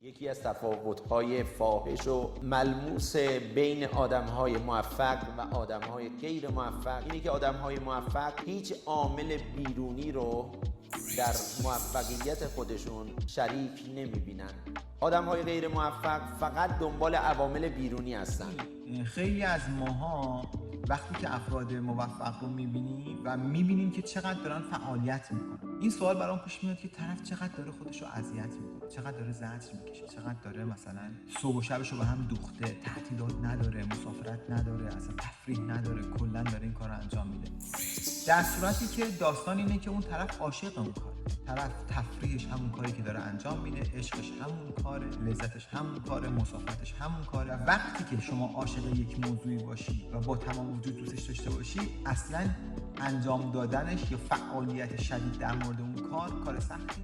یکی از تفاوت‌های فاحش و ملموس بین آدم‌های موفق و آدم‌های غیر موفق اینه که آدم‌های موفق هیچ عامل بیرونی رو در موفقیت خودشون شریک نمی‌بینن. آدم‌های غیر موفق فقط دنبال عوامل بیرونی هستن. خیلی از ماها وقتی که افراد موفق رو می‌بینیم و می‌بینیم که چقدر دارن فعالیت می‌کنن، این سوال برام پیش میاد که طرف چقدر داره خودش رو اذیت می‌کنه، چقدر داره زجر می‌کشه، چقدر داره مثلا صبح و شبش رو به هم دوخته، تعطیلات نداره، مسافرت نداره، اصلا تفریح نداره، کلاً داره این کارو انجام میده. در صورتی که داستان اینه که اون طرف عاشق اون کاره، طرف تفریحش همون کاری که داره انجام میده، عشقش همون کاره، لذتش همون کاره، مسافرتش همون کاره. وقتی که شما عاشق یک موضوعی باشی و با تمام وجود دوستش داشته باشی، اصلا انجام دادنش یا فعالیت شدید در مورد اون کار سختی